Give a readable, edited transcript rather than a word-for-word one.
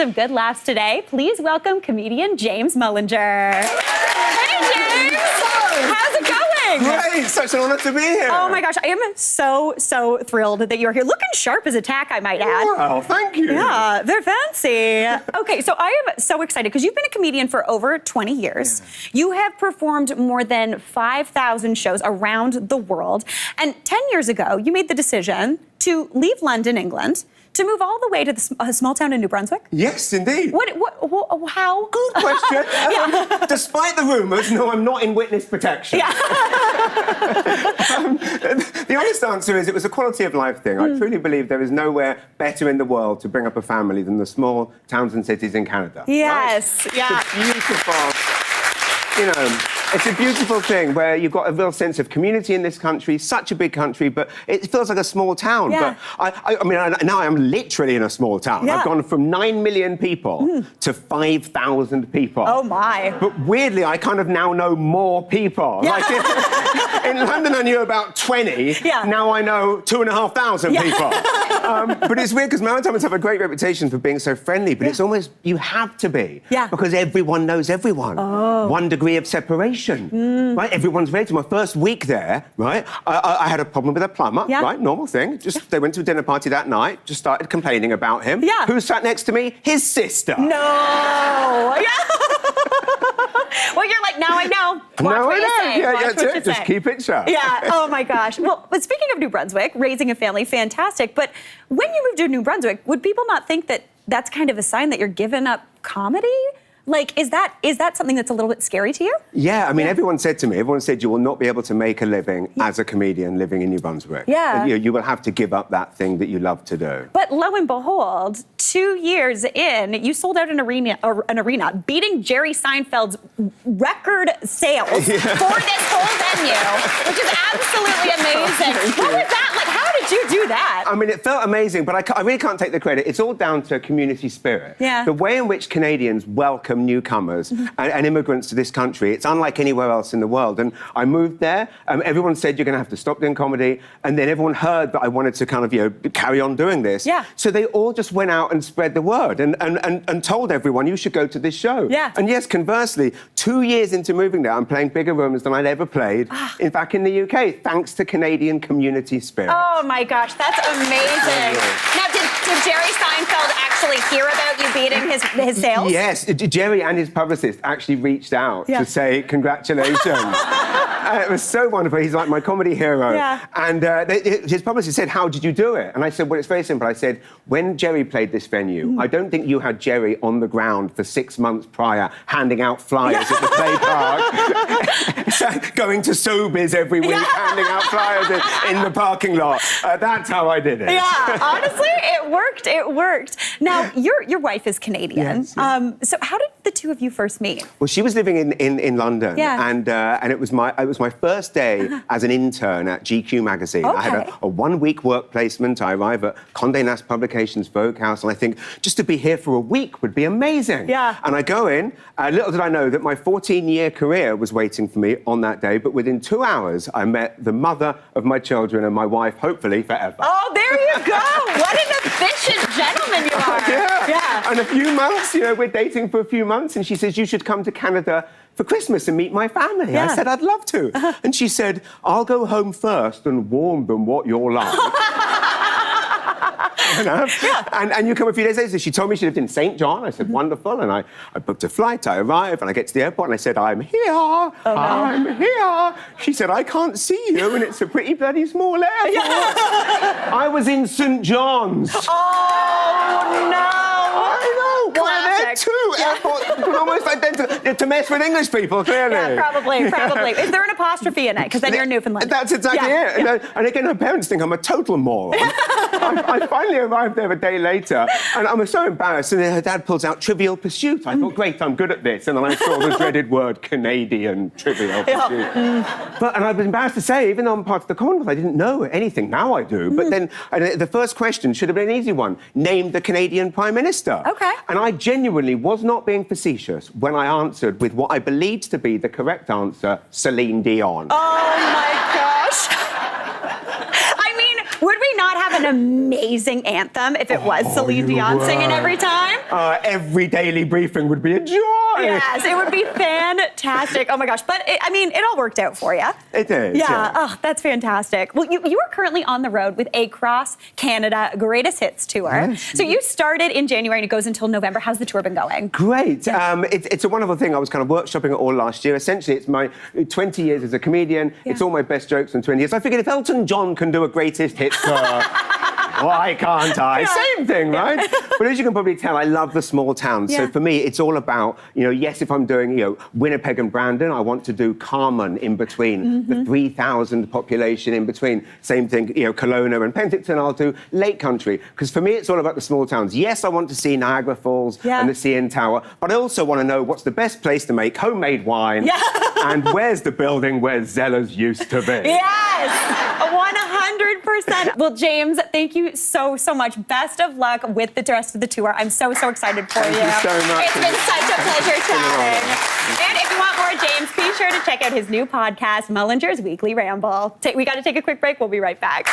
some good laughs today. Please welcome comedian James Mullinger. Hey, James! How's it going? Great, such an honor to be here. Oh my gosh, I am so thrilled that you're here. Looking sharp as a tack, I might add. Wow, thank you. Yeah, they're fancy. Okay, so I am so excited because you've been a comedian for over 20 years. Yeah. You have performed more than 5,000 shows around the world. And 10 years ago, you made the decision to leave London, England, to move all the way to the small town in New Brunswick? Yes, indeed. How? Good question. Despite the rumours, no, I'm not in witness protection. Yeah. The honest answer is it was a quality of life thing. I truly believe there is nowhere better in the world to bring up a family than the small towns and cities in Canada. Yes, right? yeah. It's beautiful, it's a beautiful thing where you've got a real sense of community in this country, such a big country, but it feels like a small town. Yeah. But I mean, now I'm literally in a small town. Yeah. I've gone from 9 million people to 5,000 people. Oh, my. But weirdly, I kind of now know more people. Yeah. Like in London, I knew about 20. Yeah. Now I know 2,500 people. But it's weird because Maritimes have a great reputation for being so friendly, but it's almost, you have to be. Yeah. Because everyone knows everyone. Oh. 1 degree of separation. Right? Everyone's related. My first week there, right, I had a problem with a plumber, right? Normal thing. They went to a dinner party that night, just started complaining about him. Yeah. Who sat next to me? His sister. No. Yeah. Well, you're like, now I know. Watch what you say. Yeah, Watch what you just say. keep it sharp. Yeah, oh my gosh. Well, but speaking of New Brunswick, raising a family, fantastic. But when you moved to New Brunswick, would people not think that that's kind of a sign that you're giving up comedy? Like, is that something that's a little bit scary to you? Yeah, I mean, everyone said you will not be able to make a living as a comedian living in New Brunswick. Yeah. You will have to give up that thing that you love to do. But lo and behold, 2 years in, you sold out an arena, beating Jerry Seinfeld's record sales for this whole venue, which is absolutely amazing. What was that like? How did you do that? I mean, it felt amazing, but I really can't take the credit. It's all down to community spirit. Yeah. The way in which Canadians welcome newcomers and immigrants to this country, it's unlike anywhere else in the world. And I moved there, everyone said you're going to have to stop doing comedy, and then everyone heard that I wanted to kind of, carry on doing this. Yeah. So they all just went out and spread the word and told everyone, you should go to this show. Yeah. And yes, conversely, 2 years into moving there, I'm playing bigger rooms than I'd ever played back in the UK, thanks to Canadian community spirit. Oh my gosh, that's amazing. Now, did Jerry Seinfeld actually hear about you beating his sales? Yes, Jerry and his publicist actually reached out to say congratulations. It was so wonderful. He's like my comedy hero. Yeah. And his publicist said, how did you do it? And I said, well, it's very simple. I said, when Jerry played this venue, I don't think you had Jerry on the ground for 6 months prior, handing out flyers at the play park, going to Sobeys every week, handing out flyers in the parking lot. That's how I did it. Yeah, honestly, it worked. Now, your wife is Canadian. Yes. So how did the two of you first meet? Well, she was living in London, Yeah. and it was my first day as an intern at GQ magazine. Okay. I had a 1 week work placement. I arrive at Condé Nast Publications Vogue House, and I think just to be here for a week would be amazing. Yeah. And I go in. Little did I know that my 14-year career was waiting for me on that day. But within 2 hours, I met the mother of my children and my wife, hopefully forever. Oh, there you go! What an efficient gentleman you are. Yeah. And a few months, we're dating for a few months, and she says, you should come to Canada for Christmas and meet my family. Yeah. I said, I'd love to. And she said, I'll go home first and warn them what you're like. And you come a few days later. She told me she lived in St. John. I said, wonderful. And I booked a flight. I arrived, and I get to the airport, and I said, I'm here. I'm here. She said, I can't see you, and it's a pretty bloody small airport. Yeah. I was in St. John's. Oh, no. I know. Why are there two airports almost identical? To mess with English people, clearly. Yeah, probably. Is there an apostrophe in it? Because then you're Newfoundland. That's exactly it. Yeah. And again, her parents think I'm a total moron. I finally arrived there a day later, and I was so embarrassed, and then her dad pulls out Trivial Pursuit. I thought, great, I'm good at this. And then I saw the dreaded word Canadian Trivial Pursuit. And I was embarrassed to say, even though I'm part of the Commonwealth, I didn't know anything. Now I do. But then the first question should have been an easy one. Name the Canadian Prime Minister. Okay. And I genuinely was not being facetious when I answered with what I believed to be the correct answer, Celine Dion. Oh, my gosh. I mean, Would we not have an amazing anthem if it was Celine Dion singing every time? Every daily briefing would be a joy. Yes, it would be fantastic. Oh my gosh. But it all worked out for you. It did. Yeah. Oh, that's fantastic. Well, you are currently on the road with a Cross Canada Greatest Hits tour. Yes. So you started in January and it goes until November. How's the tour been going? Great. It's a wonderful thing. I was kind of workshopping it all last year. Essentially, it's my 20 years as a comedian. Yeah. It's all my best jokes from 20 years. I figured if Elton John can do a Greatest Hits tour, why can't I? Yeah. Same thing, right? But as you can probably tell, I love the small towns. So Yeah. for me, it's all about, yes, if I'm doing, Winnipeg and Brandon, I want to do Carmen in between, the 3,000 population in between. Same thing, Kelowna and Penticton, I'll do Lake Country. Because for me, it's all about the small towns. Yes, I want to see Niagara Falls and the CN Tower, but I also want to know what's the best place to make homemade wine and where's the building where Zella's used to be. Yes, 100%. Well, James, thank you so much. Best of luck with the rest of the tour. I'm so excited for you. Thank you so much. It's been such a pleasure chatting. And if you want more James, be sure to check out his new podcast, Mullinger's Weekly Ramble. We got to take a quick break. We'll be right back.